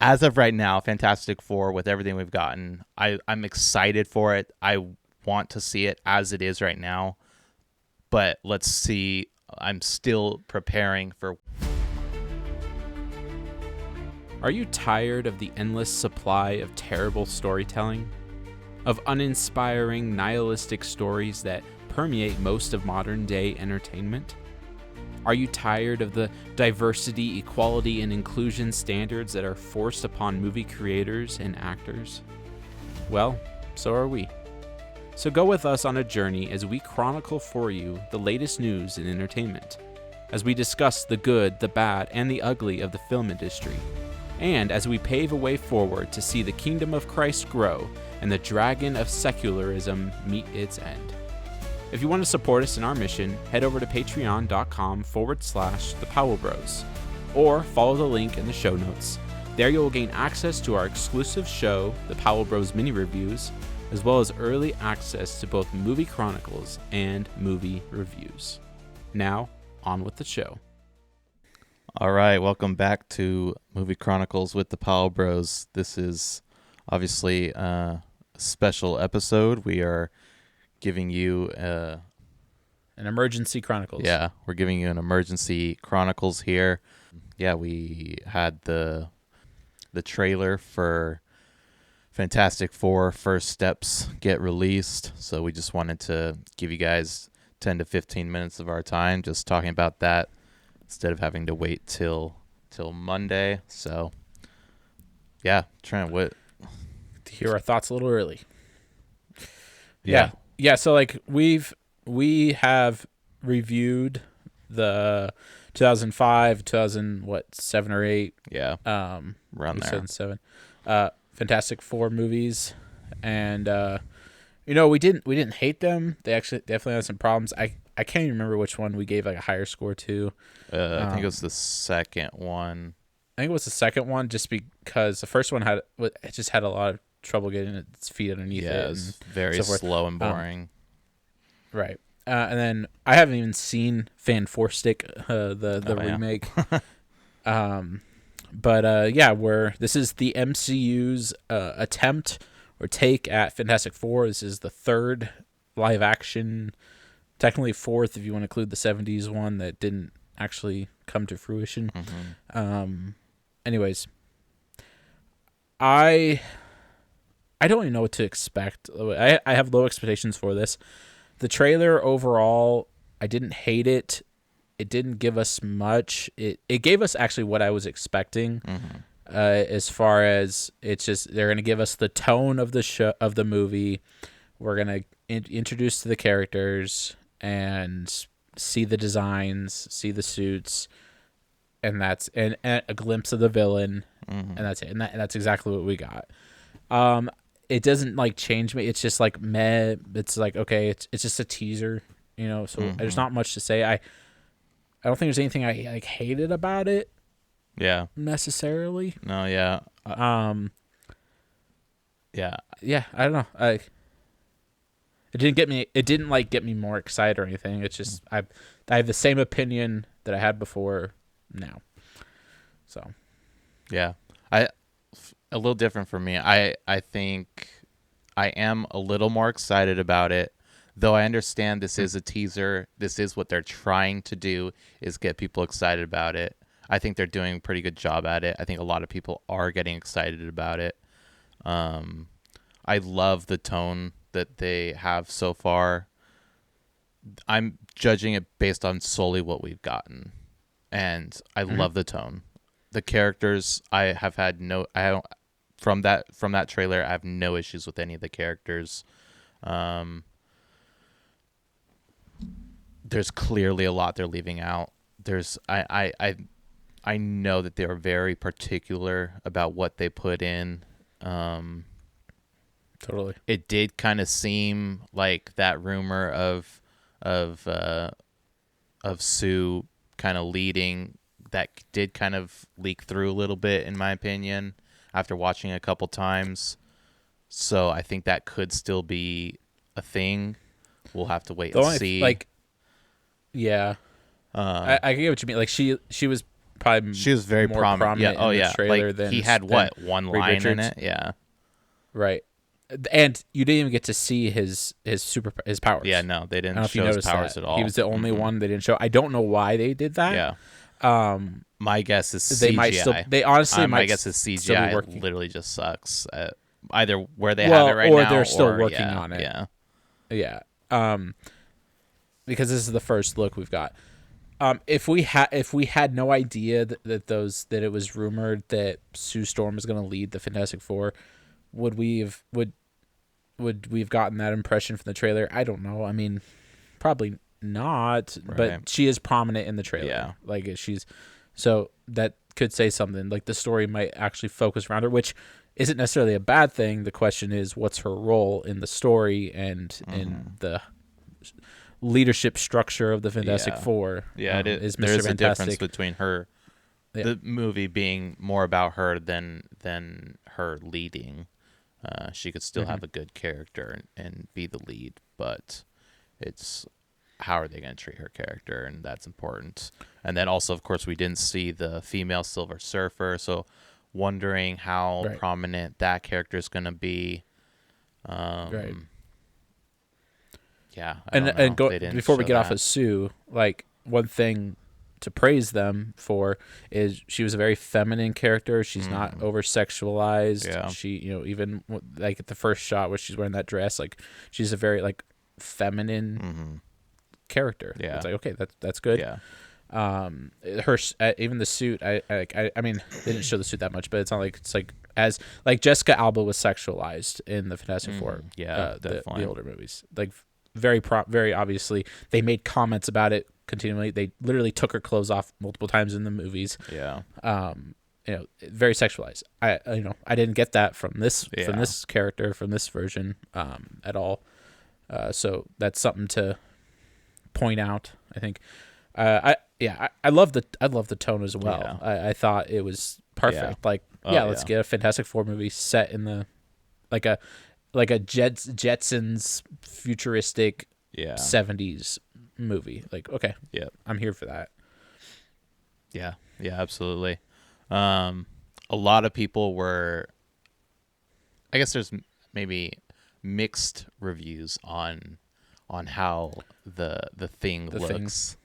as of right now, Fantastic Four, with everything we've gotten, I'm excited for it. I want to see it as it is right now, but let's see. I'm still preparing for. Are you tired of the endless supply of terrible storytelling? Of uninspiring, nihilistic stories that permeate most of modern-day entertainment? Are you tired of the diversity, equality, and inclusion standards that are forced upon movie creators and actors? Well, so are we. So go with us on a journey as we chronicle for you the latest news in entertainment, as we discuss the good, the bad, and the ugly of the film industry, and as we pave a way forward to see the kingdom of Christ grow and the dragon of secularism meet its end. If you want to support us in our mission, head over to patreon.com/The Powell Bros, or follow the link in the show notes. There you will gain access to our exclusive show, The Powell Bros Mini Reviews, as well as early access to both Movie Chronicles and movie reviews. Now, on with the show. All right, welcome back to Movie Chronicles with the Powell Bros. This is obviously a special episode. We are giving you an emergency chronicles. Yeah, we're giving you an emergency chronicles here. Yeah, we had the trailer for Fantastic Four First Steps get released, so we just wanted to give you guys 10 to 15 minutes of our time just talking about that instead of having to wait till Monday. So yeah, Trent, what to hear our thoughts a little early. Yeah, so like we have reviewed the 2005, 7 or 8. Yeah. Around there. 2007. Fantastic Four movies, and we didn't hate them. They actually definitely had some problems. I can't even remember which one we gave like a higher score to. I think it was the second one. I think it was the second one, just because the first one had a lot of trouble getting its feet underneath it. Yeah, it was very slow and boring. Right. And then I haven't even seen Fan Four Stick, the remake. But this is the MCU's attempt or take at Fantastic Four. This is the third live action, technically fourth if you want to include the 70s one that didn't actually come to fruition. Mm-hmm. Anyways, I don't even know what to expect. I have low expectations for this. The trailer overall, I didn't hate it. It didn't give us much. It gave us actually what I was expecting. Mm-hmm. As far as it's just they're gonna give us the tone of the show of the movie. We're gonna introduce to the characters and see the designs, see the suits, and that's and a glimpse of the villain, mm-hmm. and that's it. And that's exactly what we got. It doesn't like change me. It's just like meh. It's like okay. It's just a teaser, So mm-hmm. there's not much to say. I don't think there's anything I like hated about it. Yeah. Necessarily. No. Yeah. Yeah. Yeah. I don't know. It didn't get me. It didn't like get me more excited or anything. It's just I have the same opinion that I had before now. So. Yeah. A little different for me. I think I am a little more excited about it. Though I understand this is a teaser, this is what they're trying to do, is get people excited about it. I think they're doing a pretty good job at it. I think a lot of people are getting excited about it. I love the tone that they have so far. I'm judging it based on solely what we've gotten. And I love the tone. The characters, from that trailer, I have no issues with any of the characters. There's clearly a lot they're leaving out. I know that they're very particular about what they put in. Totally. It did kind of seem like that rumor of Sue kind of leading, that did kind of leak through a little bit, in my opinion, after watching it a couple times. So I think that could still be a thing. We'll have to wait and see. Yeah. I get what you mean. Like she was probably She was very more prominent. Yeah. Oh in the yeah. trailer Like than he had than one Reed line in Richards. it. Yeah. Right. And you didn't even get to see his powers. Yeah. No, they I don't didn't know if you show his noticed powers that. at He all. was the only one they didn't show. I don't know why they did that. Yeah. Um, My guess is they CGI. might still. They honestly My might guess is still be CGI working. literally just sucks. Either where they have it right or now, they're still or, working yeah, on it. Yeah. Yeah. Because this is the first look we've got. If we had no idea that it was rumored that Sue Storm was going to lead the Fantastic Four, would we've gotten that impression from the trailer? I don't know. I mean, probably not. Right. But she is prominent in the trailer. Yeah. Like so that could say something. Like the story might actually focus around her, which isn't necessarily a bad thing. The question is, what's her role in the story and in the leadership structure of the Fantastic Four? Yeah, Is there Mr. is a difference Fantastic between her, the movie being more about her than her leading. She could still have a good character and be the lead, but it's how are they going to treat her character, and that's important. And then also, of course, we didn't see the female Silver Surfer, so wondering how prominent that character is going to be. right. Yeah, Before we get off of Sue, like one thing to praise them for is she was a very feminine character. She's not over sexualized. Yeah. She, even like at the first shot where she's wearing that dress, like she's a very like feminine character. Yeah. It's like, okay, that's good. Yeah. Her even the suit. I mean, they didn't show the suit that much, but it's not like it's like as like Jessica Alba was sexualized in the Fantastic Four. Yeah, the definitely. older movies, like very obviously they made comments about it continually. They literally took her clothes off multiple times in the movies. Yeah. Very sexualized. I didn't get that from this character, from this version at all. So that's something to point out, I think. I love the tone as well. Yeah. I thought it was perfect. Yeah. Like let's get a Fantastic Four movie set in the like a Jetsons futuristic 70s movie. Like, okay, I'm here for that. Yeah, absolutely. A lot of people were, I guess there's maybe mixed reviews on how the thing looks.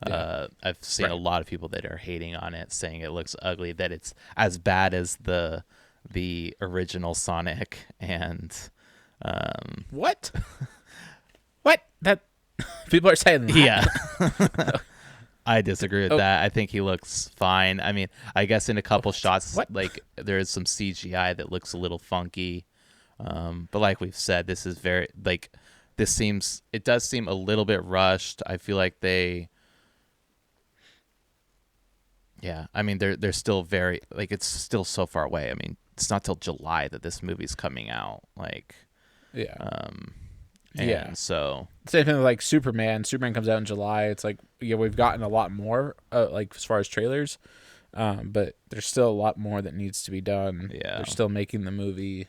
I've seen a lot of people that are hating on it, saying it looks ugly, that it's as bad as the original Sonic, and what that people are saying that. Yeah. I disagree with that. I think he looks fine. I mean, I guess in a couple shots, like there is some CGI that looks a little funky, but like we've said, this is very like it does seem a little bit rushed. I feel like I mean, they're still very, like, it's still so far away. I mean, it's not till July that this movie's coming out. Like, so same thing with like Superman. Superman comes out in July. It's like, we've gotten a lot more, like as far as trailers, but there's still a lot more that needs to be done. Yeah, they're still making the movie.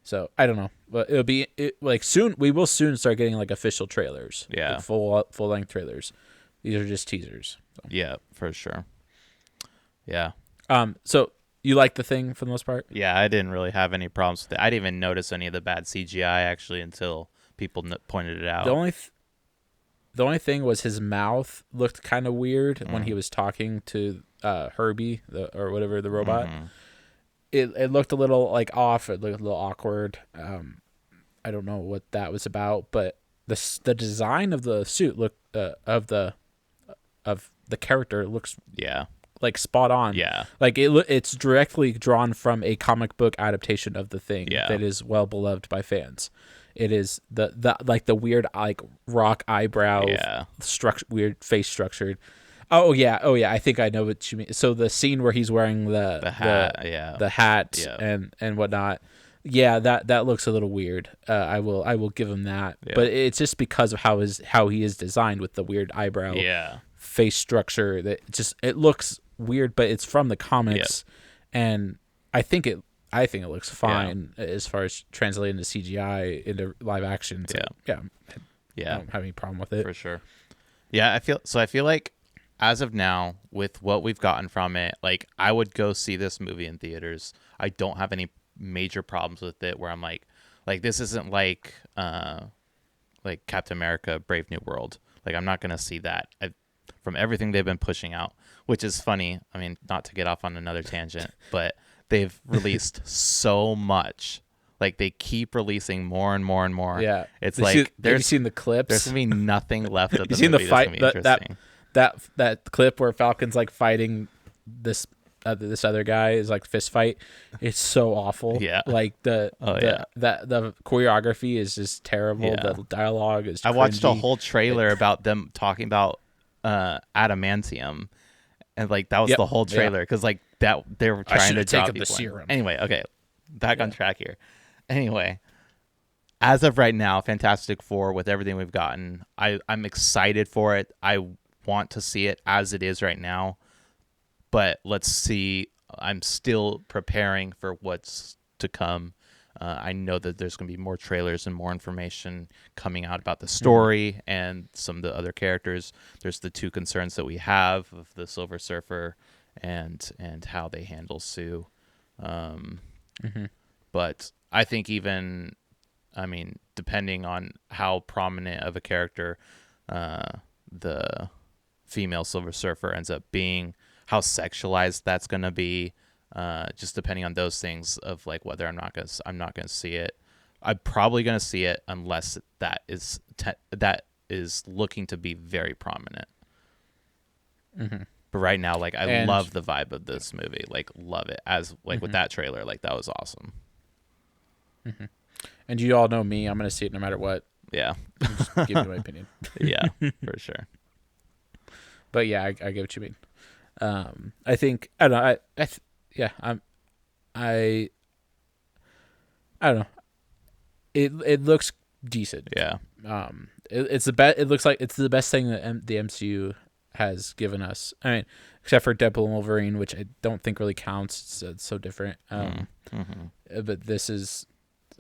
So I don't know, but it'll be like soon. We will soon start getting like official trailers. Yeah, like full length trailers. These are just teasers. So. Yeah, for sure. Yeah. So you like the thing for the most part? Yeah, I didn't really have any problems with it. I didn't even notice any of the bad CGI actually until people pointed it out. The only thing was his mouth looked kind of weird when he was talking to Herbie or whatever, the robot. It looked a little like off. It looked a little awkward. I don't know what that was about, but the design of the suit of the character looks like spot on. Yeah, like it's directly drawn from a comic book adaptation of the thing that is well beloved by fans. It is the like the weird like rock eyebrow structure, weird face structured. Oh yeah. I think I know what you mean. So the scene where he's wearing the hat and whatnot. Yeah, that looks a little weird. I will give him that. Yeah. But it's just because of how he is designed with the weird eyebrow face structure that it looks weird, but it's from the comics, and I think it looks fine as far as translating to CGI into live action. So, I don't have any problem with it for sure. Yeah, I feel like as of now, with what we've gotten from it, like I would go see this movie in theaters. I don't have any major problems with it where I'm like this isn't like Captain America Brave New World. Like I'm not going to see that. From everything they've been pushing out, which is funny. I mean, not to get off on another tangent, but they've released so much. Like they keep releasing more and more and more. Yeah, It's have like you seen the clips? there's gonna be nothing left of the You seen the movie fight that's gonna be interesting. that clip where Falcon's like fighting this other guy is like fist fight. It's so awful. Yeah. Like the yeah. the choreography is just terrible. Yeah. The dialogue is. I watched a cringy. whole trailer about them talking about adamantium, and like that was Yep. the whole trailer because like that they were I trying should to have drop taken the people in. serum. Anyway, okay, back on track here. Anyway, as of right now, Fantastic Four with everything we've gotten, I'm excited for it. I want to see it as it is right now, but let's see. I'm still preparing for what's to come. I know that there's going to be more trailers and more information coming out about the story and some of the other characters. There's the two concerns that we have of the Silver Surfer and how they handle Sue. But I think depending on how prominent of a character the female Silver Surfer ends up being, how sexualized that's going to be, just depending on those things of like whether I'm not gonna see it. I'm probably gonna see it unless that is looking to be very prominent. But right now, like I love the vibe of this movie. Like love it as like with that trailer. Like that was awesome. And you all know me. I'm gonna see it no matter what. Yeah. I'm just giving you my opinion. Yeah, for sure. But yeah, I get what you mean. I think I don't know. I don't know. It looks decent. Yeah. It's the best. It looks like it's the best thing that the MCU has given us. I mean, except for Deadpool and Wolverine, which I don't think really counts. It's so different. But this is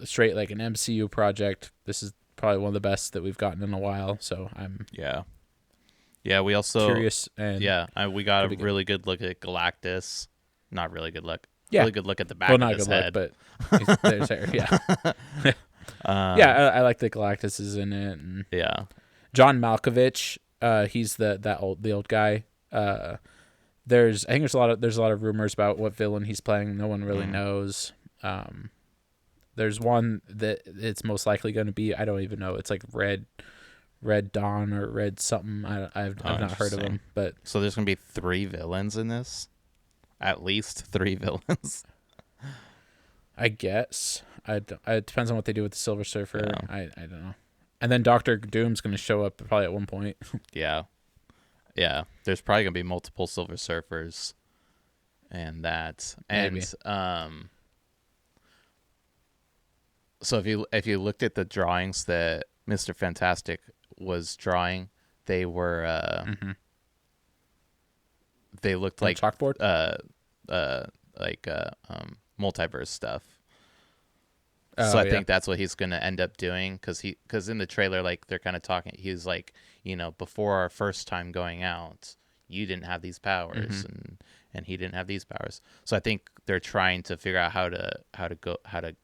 straight like an MCU project. This is probably one of the best that we've gotten in a while. So I'm we also curious and we got a really good look at Galactus. Not really good look. Yeah. Really good look at the back of his head. Look, but there's hair. Yeah. I like that Galactus is in it. And John Malkovich, he's the old guy. I think there's a lot of rumors about what villain he's playing. No one really knows. There's one that it's most likely going to be. I don't even know. It's like Red Dawn or Red something. I've not heard of him. But so there's gonna be 3 villains in this. At least 3 villains. I guess. It depends on what they do with the Silver Surfer. Yeah. I don't know. And then Doctor Doom's going to show up probably at one point. Yeah. There's probably going to be multiple Silver Surfers and that. Maybe. And so if you looked at the drawings that Mr. Fantastic was drawing, they were they looked like chalkboard, multiverse stuff. Oh, So I think that's what he's going to end up doing because in the trailer, like they're kind of talking. He's like, before our first time going out, you didn't have these powers, and he didn't have these powers. So I think they're trying to figure out how to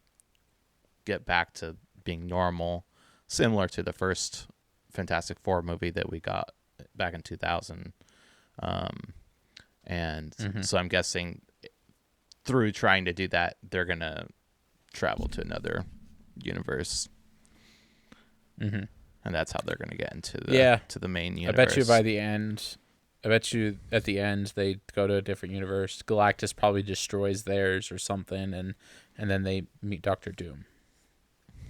get back to being normal, similar to the first Fantastic Four movie that we got back in 2000. So I'm guessing through trying to do that, they're gonna travel to another universe, and that's how they're gonna get into the main universe. I bet you at the end they go to a different universe. Galactus probably destroys theirs or something, and then they meet Doctor Doom.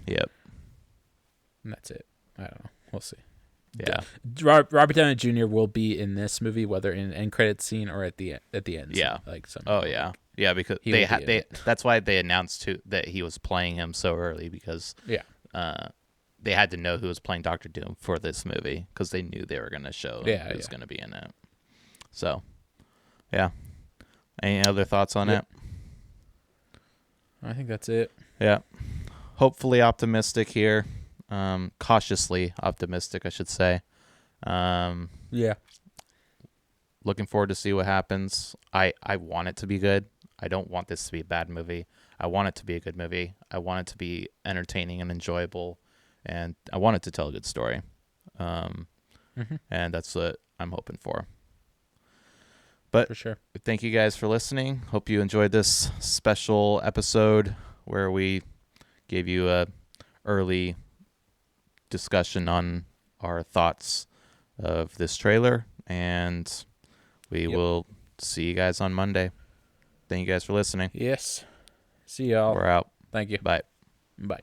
Yep. And that's it. I don't know. We'll see. Yeah. Robert Downey Jr. will be in this movie, whether in an end credit scene or at the end. Yeah. Like some. Oh yeah. Yeah, because that's why they announced that he was playing him so early because they had to know who was playing Doctor Doom for this movie because they knew they were going to show who was going to be in it. So, yeah. Any other thoughts on it? I think that's it. Yeah. Hopefully optimistic here. Cautiously optimistic, I should say. Yeah. looking forward to see what happens. I want it to be good. I don't want this to be a bad movie. I want it to be a good movie. I want it to be entertaining and enjoyable, and I want it to tell a good story. Um, and that's what I'm hoping for. But For sure. thank you guys for listening. Hope you enjoyed this special episode where we gave you a early discussion on our thoughts of this trailer, and we will see you guys on Monday. Thank you guys for listening. Yes. See y'all. We're out. Thank you. Bye. Bye.